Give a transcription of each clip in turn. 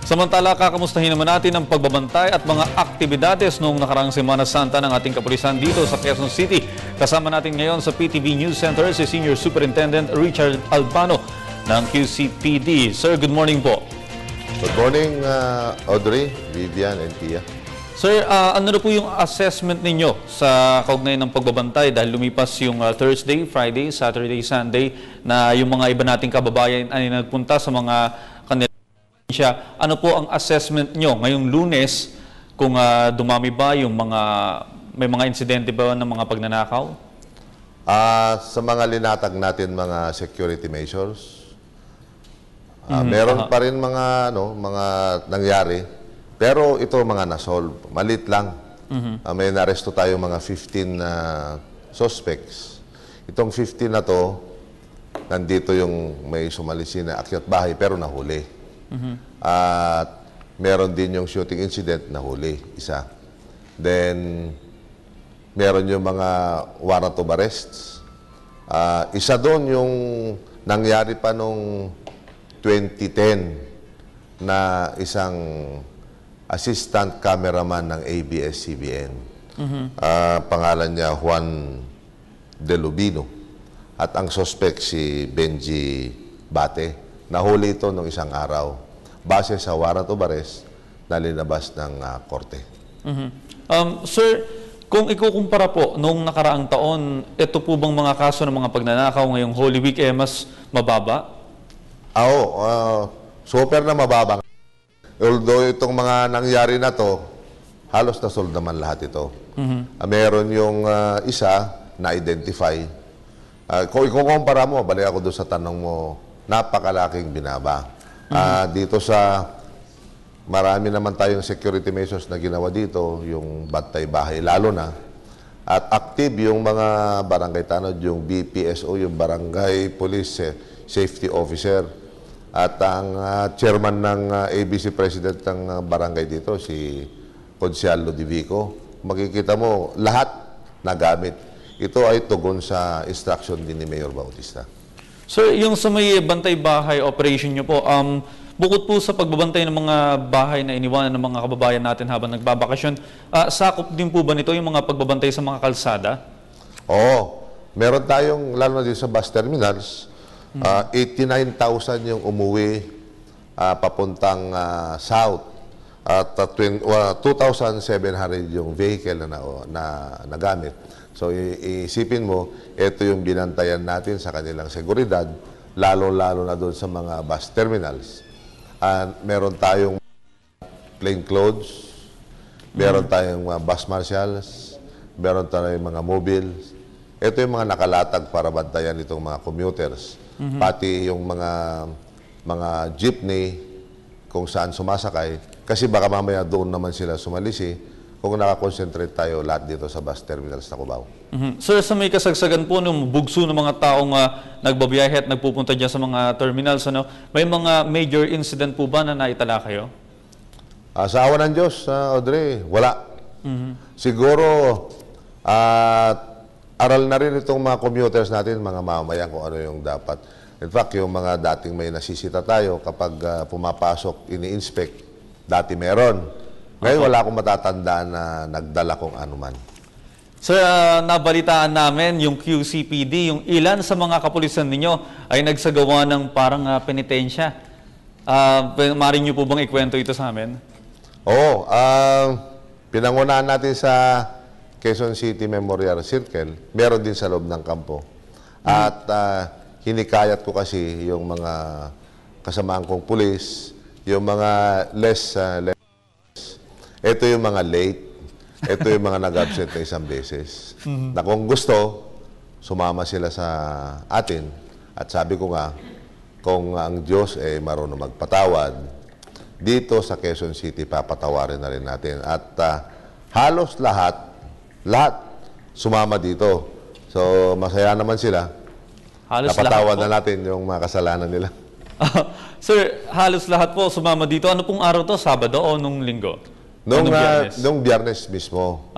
Samantala, kakamustahin naman natin ang pagbabantay at mga aktibidades noong nakaraang Semana Santa ng ating kapulisan dito sa Quezon City. Kasama natin ngayon sa PTV News Center si Senior Superintendent Richard Albano ng QCPD. Sir, good morning po. Good morning, Audrey, Vivian, and Tia. Sir, ano na po yung assessment ninyo sa kaugnay ng pagbabantay dahil lumipas yung Thursday, Friday, Saturday, Sunday na yung mga iba nating kababayan ay nagpunta sa mga kanila. Ano po ang assessment nyo ngayong Lunes kung dumami ba yung may mga insidente ba ng mga pagnanakaw? Sa mga linatag natin mga security measures, meron pa rin mga nangyari, pero ito mga nasolve, malit lang. May naresto tayo mga 15 suspects. Itong 15 na to, nandito yung may sumalisin na akyat bahay pero nahuli. At meron din yung shooting incident na huli, isa. Then, meron yung mga warrant of arrests. Isa doon yung nangyari pa nung 2010 na isang assistant cameraman ng ABS-CBN. Pangalan niya Juan De Lubino. At ang suspect si Benji Bate. Nahuli ito nung isang araw base sa warrant of arrest na linabas ng korte. Sir, kung ikukumpara po nung nakaraang taon, ito po bang mga kaso ng mga pagnanakaw ngayong Holy Week mas mababa? Super na mababa. Although itong mga nangyari na to, halos nasolve naman lahat ito. Meron yung isa na identify. Kung ikukumpara mo, balik ako doon sa tanong mo, napakalaking binaba. Dito sa marami naman tayong security measures na ginawa dito, yung bantay bahay lalo na. At active yung mga barangay tanod, yung BPSO, yung Barangay Police Safety Officer. At ang chairman ng ABC President ng barangay dito, si Consial Lodivico. Makikita mo, lahat nagamit. Ito ay tugon sa instruction din ni Mayor Bautista. Sir, yung sa may bantay bahay operation nyo po, bukod po sa pagbabantay ng mga bahay na iniwanan ng mga kababayan natin habang nagbabakasyon, sakop din po ba nito yung mga pagbabantay sa mga kalsada? Oo. Meron tayong, lalo na dito sa bus terminals, 89,000 yung umuwi papuntang south. At 2,700 yung vehicle na nagamit. So, iisipin mo, ito yung binantayan natin sa kanilang seguridad, lalo-lalo na doon sa mga bus terminals. Meron tayong plain clothes, meron tayong bus marshals, meron tayong mga mobiles. Ito yung mga nakalatag para bantayan itong mga commuters. Pati yung mga jeepney kung saan sumasakay. Kasi baka mamaya doon naman sila sumalisi kung nakakonsentrate tayo lahat dito sa bus terminals na Cubao. Sir, sa may kasagsagan po ng bugso ng mga taong nagbabiyahe at nagpupunta dyan sa mga terminals, may mga major incident po ba na naitala kayo? Sa awa ng Diyos, Audrey, wala. Siguro, aral na rin itong mga commuters natin, mga mamayan, kung ano yung dapat. In fact, yung mga dating may nasisita tayo, kapag pumapasok, ini-inspect, dati meron. Ngayon, wala akong matatandaan na nagdala kung anuman. Sir, nabalitaan namin yung QCPD, yung ilan sa mga kapulisan ninyo ay nagsagawa ng parang penitensya. Maaari niyo po bang ikwento ito sa amin? Oo. Pinangunahan natin sa Quezon City Memorial Circle. Meron din sa loob ng kampo. At hinikayat ko kasi yung mga kasamahan kong pulis, yung mga less ito yung mga late, ito yung mga nag-absent na isang beses. Na kung gusto, sumama sila sa atin. At sabi ko nga, kung ang Diyos ay marunong magpatawad, dito sa Quezon City, papatawarin na rin natin. At halos lahat sumama dito. So, masaya naman sila. Halos napatawad lahat po? Na natin yung mga kasalanan nila. Sir, halos lahat po sumama dito. Ano pong araw to? Sabado o nung linggo? Nung Biyernes mismo.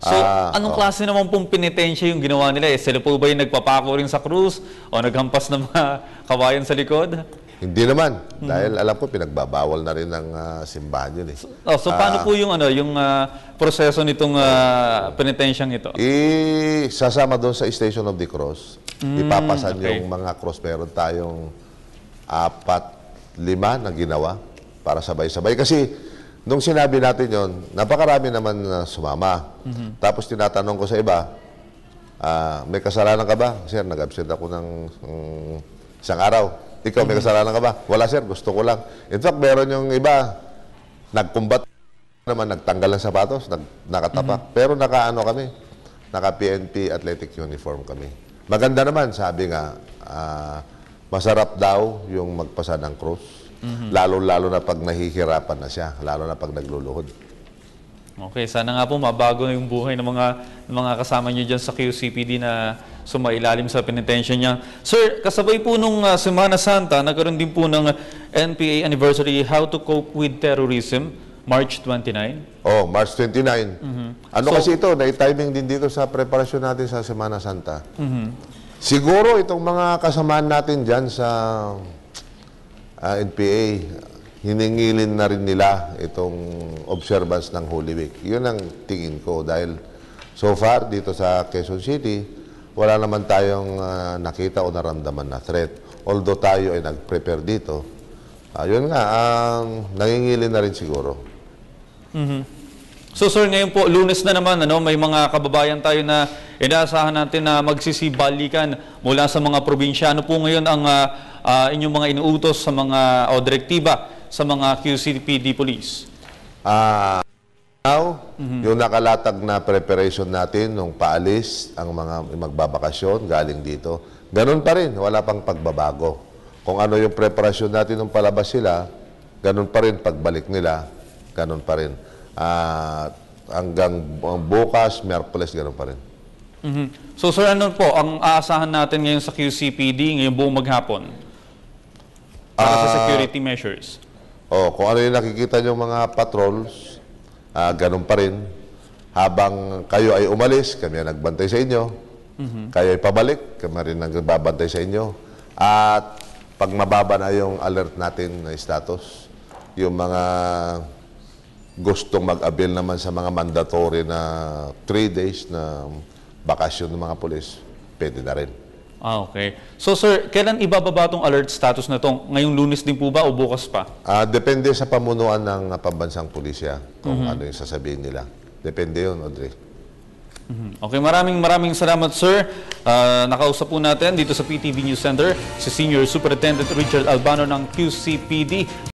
So, anong klase naman pong penitensya yung ginawa nila? Sila po ba yung nagpapako rin sa krus o naghampas ng mga kawayan sa likod? Hindi naman. Dahil alam ko, pinagbabawal na rin ng simbahan yun eh. So paano po yung proseso nitong penitensyang ito? Sasama doon sa Station of the Cross. Ipapasan okay. yung mga cross. Meron tayong 4, 5 na ginawa para sabay-sabay. Kasi nung sinabi natin yon, napakarami naman na sumama. Tapos tinatanong ko sa iba, may kasalanan ka ba? Sir, nag-absent ako ng isang araw. Ikaw, may kasalanan ka ba? Wala, sir. Gusto ko lang. In fact, meron yung iba, nagkumbat naman, nagtanggal ng sapatos, nakatapak. Pero naka-ano kami, naka-PNP athletic uniform kami. Maganda naman, sabi nga, masarap daw yung magpasa ng cross. Lalo-lalo na pag nahihirapan na siya, lalo na pag nagluluhod. Okay, sana nga po mabago yung buhay ng mga kasama niyo dyan sa QCPD na sumailalim sa penitensya niya. Sir, kasabay po nung Semana Santa, nagkaroon din po ng NPA anniversary, How to Cope with Terrorism, March 29. Oh, March 29. Kasi ito, na-timing din dito sa preparasyon natin sa Semana Santa. Siguro itong mga kasamaan natin dyan sa NPA, hiningilin na rin nila itong observance ng Holy Week. Yun ang tingin ko dahil so far dito sa Quezon City, wala naman tayong nakita o naramdaman na threat. Although tayo ay nag-prepare dito, yun nga, nangingilin na rin siguro. So sir, ngayon po, Lunes na naman, may mga kababayan tayo na inaasahan natin na magsisibalikan mula sa mga probinsya. Ano po ngayon ang inyong mga inuutos sa mga direktiba sa mga QCPD police? Yung nakalatag na preparation natin nung paalis, ang mga magbabakasyon galing dito, ganun pa rin, wala pang pagbabago. Kung ano yung preparasyon natin nung palabas sila, ganun pa rin pagbalik nila, ganun pa rin. Hanggang bukas, Miyerkules, ganun pa rin. So sir, ano po ang aasahan natin ngayon sa QCPD ngayong buong maghapon para sa security measures? Kung ano yung nakikita nyo mga patrols, ganun pa rin. Habang kayo ay umalis, kami ang nagbantay sa inyo. Kayo ay pabalik, kami rin nagbabantay sa inyo. At pag mababa na yung alert natin na status, yung mga gustong mag-avail naman sa mga mandatory na 3 days na bakasyon ng mga pulis, pwede na rin. Okay. So sir, kailan ibababa itong alert status na ito? Ngayong Lunes din po ba o bukas pa? Depende sa pamunuan ng pambansang pulisya kung ano yung sasabihin nila. Depende yun, Audrey. Okay, maraming salamat sir. Nakausap po natin dito sa PTV News Center si Senior Superintendent Richard Albano ng QCPD.